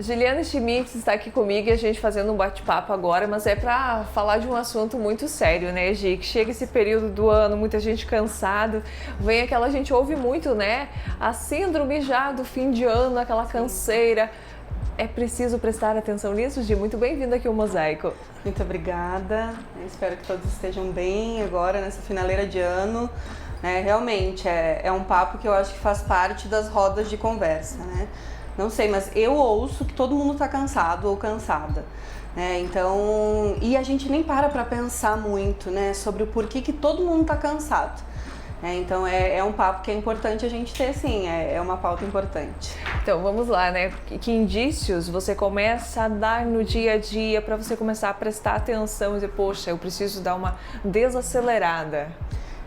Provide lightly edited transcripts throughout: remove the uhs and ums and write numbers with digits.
Giliane Schmitz está aqui comigo e a gente fazendo um bate-papo agora, mas é para falar de um assunto muito sério, né, Gi? Que chega esse período do ano, muita gente cansado, vem aquela, a gente ouve muito, né? A síndrome já do fim de ano, aquela canseira. É preciso prestar atenção nisso, Gi? Muito bem-vinda aqui ao Mosaico. Muito obrigada, espero que todos estejam bem agora nessa finaleira de ano. Realmente, é um papo que eu acho que faz parte das rodas de conversa, né? Não sei, mas eu ouço que todo mundo está cansado ou cansada, né? Então, e a gente nem para pensar muito, né, sobre o porquê que todo mundo está cansado. Então é um papo que é importante a gente ter, sim, é uma pauta importante. Então vamos lá, né? Que indícios você começa a dar no dia a dia para você começar a prestar atenção e dizer, poxa, eu preciso dar uma desacelerada?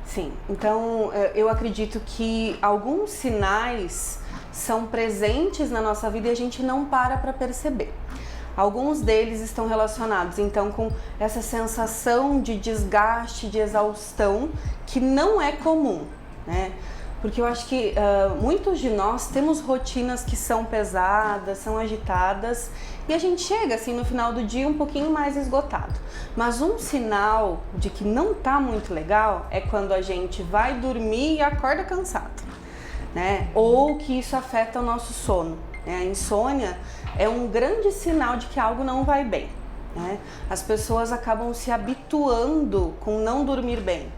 Sim, então eu acredito que alguns sinais são presentes na nossa vida e a gente não para perceber. Alguns deles estão relacionados, então, com essa sensação de desgaste, de exaustão, que não é comum, né? Porque eu acho que muitos de nós temos rotinas que são pesadas, são agitadas, e a gente chega, assim, no final do dia um pouquinho mais esgotado. Mas um sinal de que não tá muito legal é quando a gente vai dormir e acorda cansado, né? Ou que isso afeta o nosso sono. A insônia é um grande sinal de que algo não vai bem, né? As pessoas acabam se habituando com não dormir bem,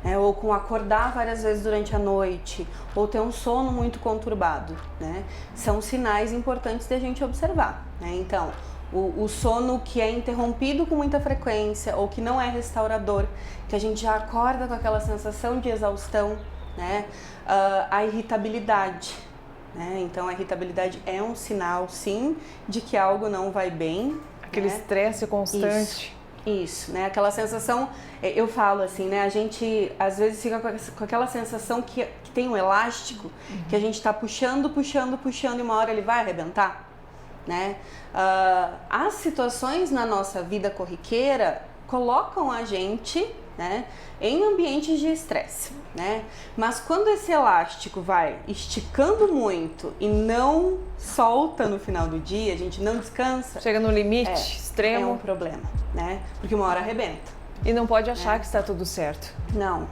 né? Ou com acordar várias vezes durante a noite, ou ter um sono muito conturbado, né? São sinais importantes de a gente observar, né? Então, o sono que é interrompido com muita frequência ou que não é restaurador, que a gente já acorda com aquela sensação de exaustão, né? A irritabilidade. Então a irritabilidade é um sinal, sim, de que algo não vai bem. Aquele estresse constante. Isso, né? Aquela sensação, eu falo assim, né? A gente às vezes fica com aquela sensação que tem um elástico, que a gente tá puxando e uma hora ele vai arrebentar, né? As situações na nossa vida corriqueira colocam a gente, né, em ambientes de estresse, né? Mas quando esse elástico vai esticando muito e não solta no final do dia, a gente não descansa. Chega no limite extremo. É um problema, né? Porque uma hora arrebenta. E não pode achar que está tudo certo. Não.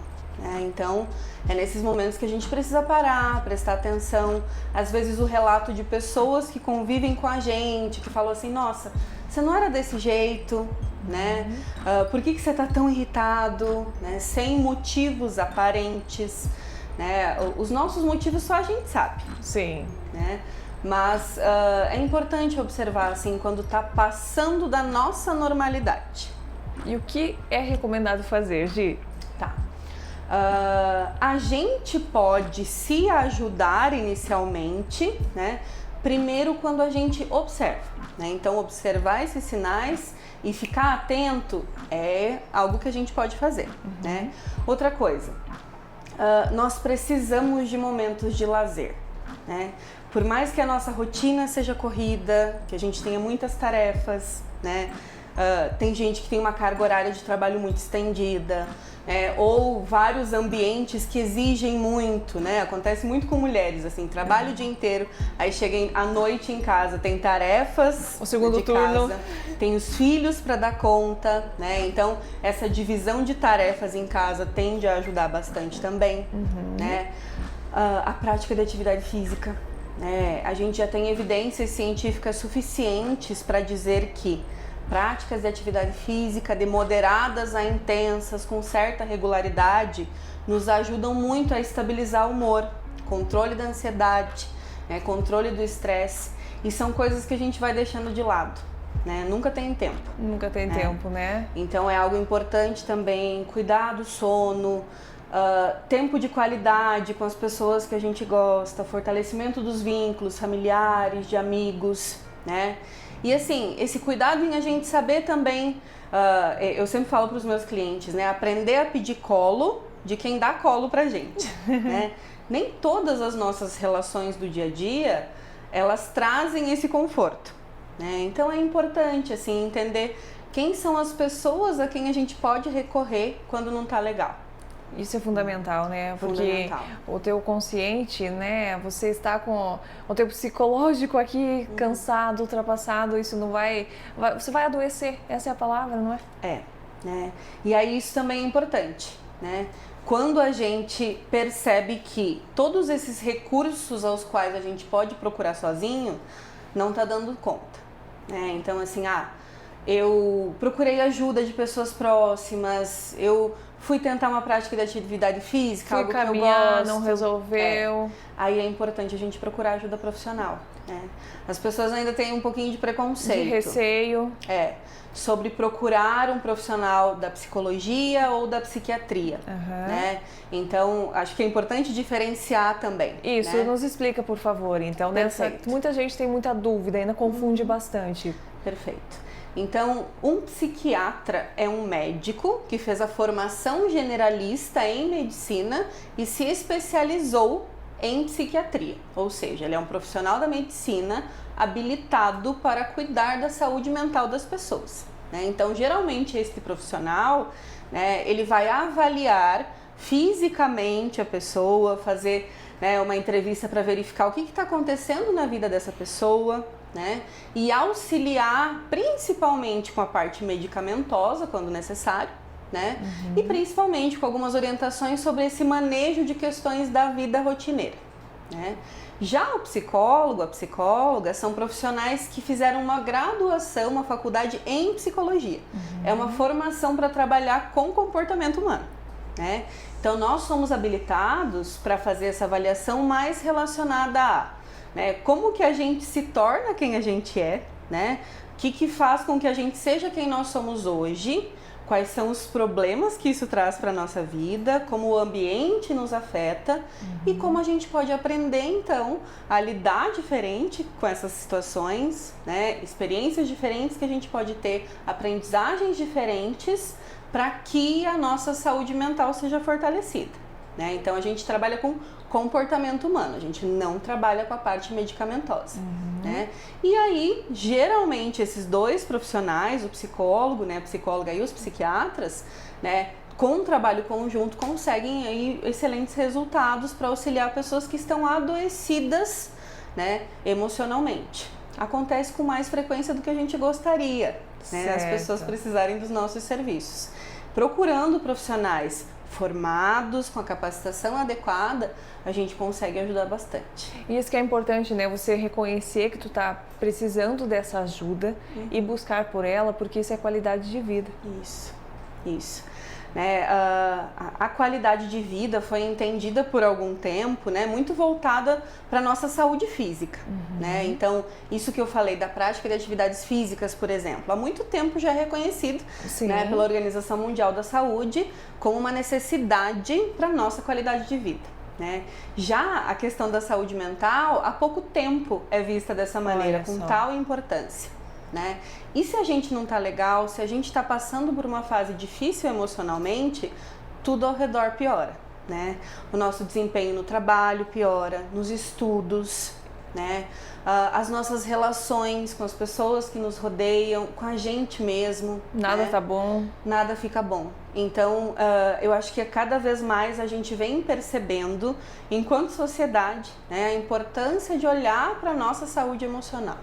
Então, é nesses momentos que a gente precisa parar, prestar atenção. Às vezes o relato de pessoas que convivem com a gente, que falam assim, nossa, você não era desse jeito, né? Por que você está tão irritado, né? Sem motivos aparentes, né? Os nossos motivos só a gente sabe. Sim. Né? Mas é importante observar, assim, quando está passando da nossa normalidade. E o que é recomendado fazer, Gi? Tá. A gente pode se ajudar inicialmente, né? Primeiro quando a gente observa, né? Então observar esses sinais e ficar atento é algo que a gente pode fazer, né? Outra coisa, nós precisamos de momentos de lazer, né? Por mais que a nossa rotina seja corrida, que a gente tenha muitas tarefas, né? Tem gente que tem uma carga horária de trabalho muito estendida, ou vários ambientes que exigem muito, né? Acontece muito com mulheres, assim, trabalho o dia inteiro, aí chega à noite em casa, tem tarefas o segundo de turno. casa, tem os filhos para dar conta, né? Então, essa divisão de tarefas em casa tende a ajudar bastante também, né? A prática de atividade física, né? A gente já tem evidências científicas suficientes para dizer que práticas de atividade física, de moderadas a intensas, com certa regularidade, nos ajudam muito a estabilizar o humor, controle da ansiedade, né, controle do estresse, e são coisas que a gente vai deixando de lado, né? Nunca tem tempo. Nunca tem tempo, né? Então é algo importante também, cuidar do sono, tempo de qualidade com as pessoas que a gente gosta, fortalecimento dos vínculos familiares, de amigos, né? E assim, esse cuidado em a gente saber também, eu sempre falo para os meus clientes, né? Aprender a pedir colo de quem dá colo pra gente, né? Nem todas as nossas relações do dia a dia, elas trazem esse conforto, né? Então é importante, assim, entender quem são as pessoas a quem a gente pode recorrer quando não tá legal. Isso é fundamental, né? Porque Fundamental. o teu consciente, né? Você está com o teu psicológico aqui cansado, ultrapassado, isso não você vai adoecer, essa é a palavra, não é? Né? E aí isso também é importante, né? Quando a gente percebe que todos esses recursos aos quais a gente pode procurar sozinho não tá dando conta, né? Então assim, eu procurei ajuda de pessoas próximas, eu fui tentar uma prática de atividade física, Fui algo caminhar, que eu gosto. não resolveu. Aí é importante a gente procurar ajuda profissional, né? As pessoas ainda têm um pouquinho de preconceito. De receio. Sobre procurar um profissional da psicologia ou da psiquiatria, né? Então, acho que é importante diferenciar também. Isso, né? nos explica, por favor. Então, muita gente tem muita dúvida, ainda confunde bastante. Perfeito. Então, um psiquiatra é um médico que fez a formação generalista em medicina e se especializou em psiquiatria, ou seja, ele é um profissional da medicina habilitado para cuidar da saúde mental das pessoas, né? Então, geralmente, esse profissional, né, ele vai avaliar fisicamente a pessoa, fazer, né, uma entrevista para verificar o que está acontecendo na vida dessa pessoa, né? E auxiliar principalmente com a parte medicamentosa, quando necessário, né? E principalmente com algumas orientações sobre esse manejo de questões da vida rotineira, né? Já o psicólogo, a psicóloga, são profissionais que fizeram uma graduação, uma faculdade em psicologia. É uma formação para trabalhar com comportamento humano, né? Então, nós somos habilitados para fazer essa avaliação mais relacionada a, né, como que a gente se torna quem a gente é, né? O que faz com que a gente seja quem nós somos hoje, quais são os problemas que isso traz para a nossa vida, como o ambiente nos afeta e como a gente pode aprender, então, a lidar diferente com essas situações, né? Experiências diferentes que a gente pode ter, aprendizagens diferentes para que a nossa saúde mental seja fortalecida, né? Então, a gente trabalha com comportamento humano, a gente não trabalha com a parte medicamentosa, né? E aí, geralmente, esses dois profissionais, o psicólogo, né, a psicóloga e os psiquiatras, né, com um trabalho conjunto, conseguem aí excelentes resultados para auxiliar pessoas que estão adoecidas, né, emocionalmente. Acontece com mais frequência do que a gente gostaria, né, as pessoas precisarem dos nossos serviços. Procurando profissionais formados, com a capacitação adequada, a gente consegue ajudar bastante. E isso que é importante, né? Você reconhecer que tu tá precisando dessa ajuda e buscar por ela, porque isso é qualidade de vida. Isso. Né? A qualidade de vida foi entendida por algum tempo, né, muito voltada para a nossa saúde física, né? Então, isso que eu falei da prática de atividades físicas, por exemplo, há muito tempo já é reconhecido, né, pela Organização Mundial da Saúde como uma necessidade para a nossa qualidade de vida, né? Já a questão da saúde mental, há pouco tempo é vista dessa maneira, com tal importância, né? E se a gente não tá legal, se a gente tá passando por uma fase difícil emocionalmente, tudo ao redor piora, né? O nosso desempenho no trabalho piora, nos estudos, né? As nossas relações com as pessoas que nos rodeiam, com a gente mesmo. Nada tá bom. Nada fica bom. Então, eu acho que cada vez mais a gente vem percebendo, enquanto sociedade, né, a importância de olhar para a nossa saúde emocional.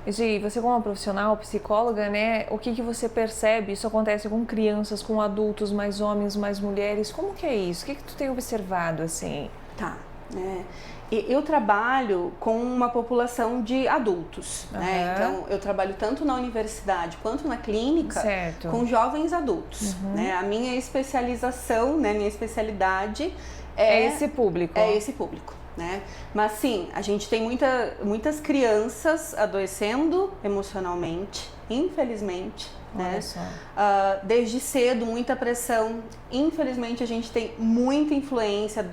Gi, você como uma profissional, psicóloga, né, o que você percebe? Isso acontece com crianças, com adultos, mais homens, mais mulheres? Como que é isso? O que tu tem observado, assim? Eu trabalho com uma população de adultos, né? Então, eu trabalho tanto na universidade quanto na clínica com jovens adultos, né? A minha especialização, né, minha especialidade é esse público. É esse público, né? Mas sim, a gente tem muitas crianças adoecendo emocionalmente, infelizmente, né? Desde cedo, muita pressão. Infelizmente, a gente tem muita influência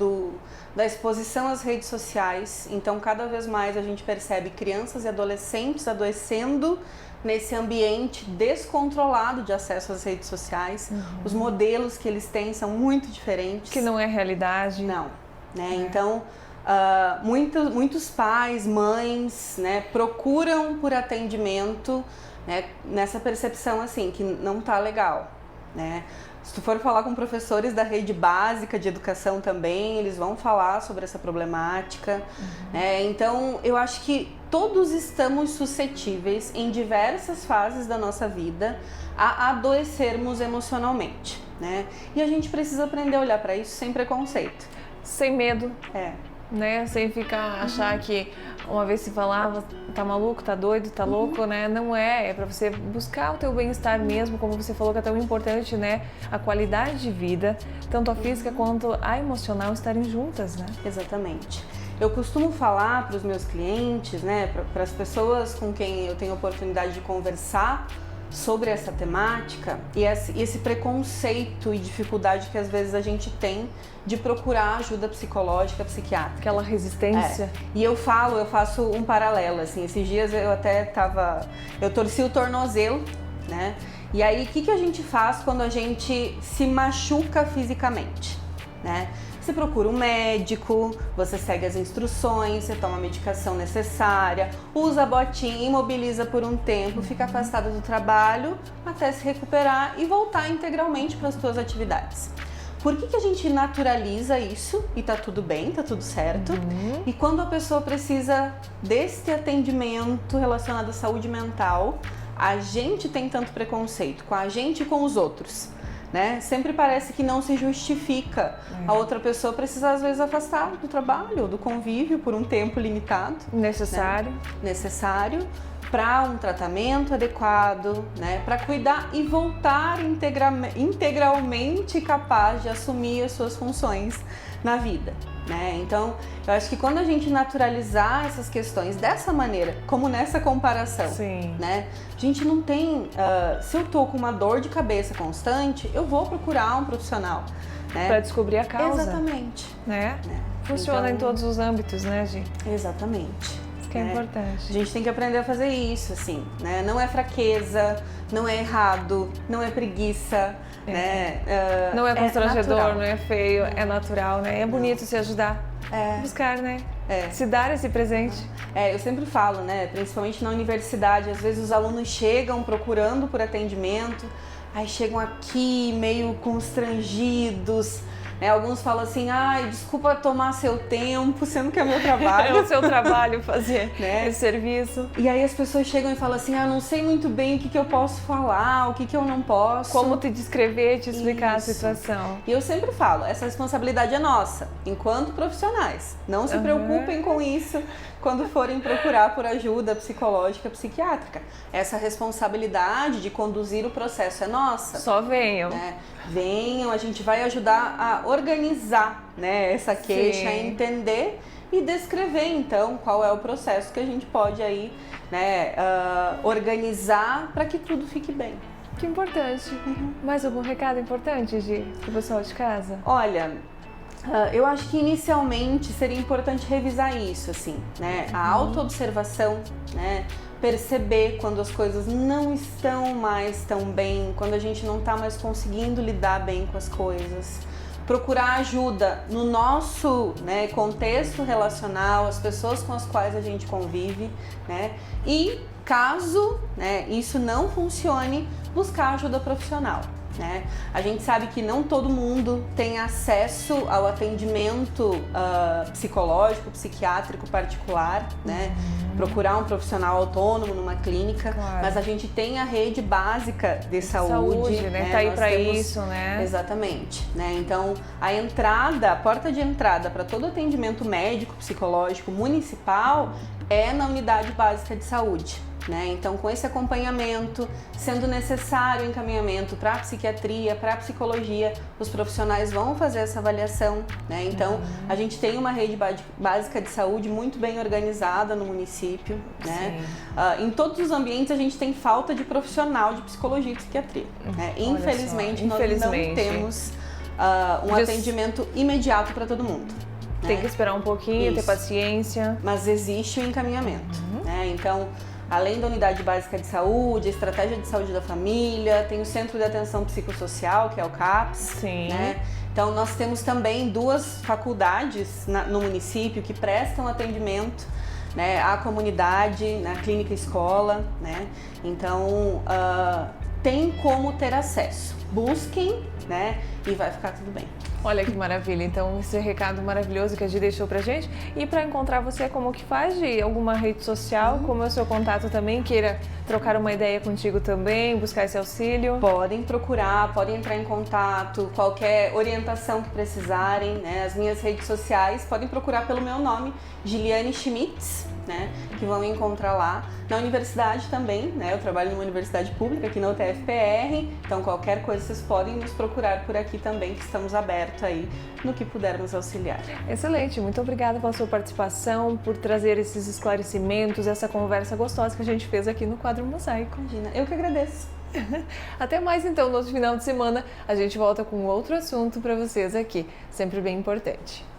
da exposição às redes sociais. Então, cada vez mais a gente percebe crianças e adolescentes adoecendo nesse ambiente descontrolado de acesso às redes sociais. Os modelos que eles têm são muito diferentes. Que não é realidade. Não, né? Então, muitos pais, mães, né, procuram por atendimento, né, nessa percepção assim, que não tá legal, né? Se tu for falar com professores da rede básica de educação também, eles vão falar sobre essa problemática. Então, eu acho que todos estamos suscetíveis, em diversas fases da nossa vida, a adoecermos emocionalmente, né? E a gente precisa aprender a olhar para isso sem preconceito. Sem medo. Né? Sem achar que uma vez se falava, tá maluco, tá doido, tá louco, né? Não é pra você buscar o teu bem-estar mesmo, como você falou que é tão importante, né? A qualidade de vida, tanto a física quanto a emocional estarem juntas, né? Exatamente. Eu costumo falar para os meus clientes, né, para as pessoas com quem eu tenho oportunidade de conversar sobre essa temática e esse preconceito e dificuldade que às vezes a gente tem de procurar ajuda psicológica, psiquiátrica. Aquela resistência. E eu faço um paralelo, assim, esses dias eu torci o tornozelo, né? E aí, o que a gente faz quando a gente se machuca fisicamente, né? Você procura um médico, você segue as instruções, você toma a medicação necessária, usa a botinha, imobiliza por um tempo, fica afastada do trabalho até se recuperar e voltar integralmente para as suas atividades. Por que a gente naturaliza isso e tá tudo bem, tá tudo certo? E quando a pessoa precisa desse atendimento relacionado à saúde mental, a gente tem tanto preconceito com a gente e com os outros? Né? Sempre parece que não se justifica a outra pessoa precisar às vezes afastar do trabalho, do convívio por um tempo limitado. Necessário. Né? Necessário para um tratamento adequado, né? Para cuidar e voltar integralmente capaz de assumir as suas funções na vida. Né? Então, eu acho que quando a gente naturalizar essas questões dessa maneira, como nessa comparação, né? A gente não tem... se eu tô com uma dor de cabeça constante, eu vou procurar um profissional. Né? Para descobrir a causa. Exatamente. Né? Funciona em todos os âmbitos, né, Gi? Exatamente. Isso que é importante. A gente tem que aprender a fazer isso, assim, né? Não é fraqueza, não é errado, não é preguiça, né? Não é constrangedor, não é feio, é natural, né? É bonito se ajudar, buscar, né? Se dar esse presente. Eu sempre falo, né? Principalmente na universidade, às vezes os alunos chegam procurando por atendimento, aí chegam aqui meio constrangidos. Alguns falam assim, desculpa tomar seu tempo, sendo que é meu trabalho. É o seu trabalho fazer esse serviço. E aí as pessoas chegam e falam assim, não sei muito bem o que eu posso falar, o que eu não posso. Como te descrever, te explicar a situação. E eu sempre falo, essa responsabilidade é nossa, enquanto profissionais. Não se preocupem com isso quando forem procurar por ajuda psicológica, psiquiátrica. Essa responsabilidade de conduzir o processo é nossa. Só venham. Né? Venham, a gente vai ajudar a organizar, né, essa queixa, a entender e descrever então qual é o processo que a gente pode aí, né, organizar para que tudo fique bem. Que importante. Mais algum recado importante, Gi, pro pessoal de casa? Olha, eu acho que inicialmente seria importante revisar isso, assim, né, a autoobservação, né, perceber quando as coisas não estão mais tão bem, quando a gente não está mais conseguindo lidar bem com as coisas. Procurar ajuda no nosso, né, contexto relacional, as pessoas com as quais a gente convive, né? E caso, né, isso não funcione, buscar ajuda profissional. Né? A gente sabe que não todo mundo tem acesso ao atendimento psicológico, psiquiátrico particular, né? Procurar um profissional autônomo numa clínica, mas a gente tem a rede básica de saúde, né? Tá aí para isso, né? Exatamente, né? Então, a porta de entrada para todo atendimento médico, psicológico municipal é na unidade básica de saúde. Né? Então, com esse acompanhamento, sendo necessário o encaminhamento para a psiquiatria, para a psicologia, os profissionais vão fazer essa avaliação. Né? Então, a gente tem uma rede básica de saúde muito bem organizada no município. Né? Em todos os ambientes, a gente tem falta de profissional de psicologia e psiquiatria. Né? Infelizmente, nós não temos um atendimento imediato para todo mundo. Tem que esperar um pouquinho, ter paciência. Mas existe o encaminhamento. Né? Então, além da unidade básica de saúde, a estratégia de saúde da família, tem o Centro de Atenção Psicossocial, que é o CAPS. Né? Então, nós temos também 2 faculdades no município que prestam atendimento, né, à comunidade, na clínica escola. Né? Então, tem como ter acesso. Busquem, né? E vai ficar tudo bem. Olha que maravilha, então esse recado maravilhoso que a Gi deixou pra gente. E para encontrar você, como que faz, Gi? Alguma rede social? Como é o seu contato também? Queira trocar uma ideia contigo também, buscar esse auxílio? Podem procurar, podem entrar em contato, qualquer orientação que precisarem, né? As minhas redes sociais, podem procurar pelo meu nome, Giliane Schmitz, né? Que vão encontrar lá. Na universidade também, né? Eu trabalho numa universidade pública aqui na UTF-PR, então qualquer coisa vocês podem nos procurar por aqui também, que estamos abertos aí no que pudermos auxiliar. Excelente, muito obrigada pela sua participação, por trazer esses esclarecimentos, essa conversa gostosa que a gente fez aqui no Quadro Mosaico. Imagina, eu que agradeço. Até mais então, no outro final de semana a gente volta com outro assunto para vocês aqui, sempre bem importante.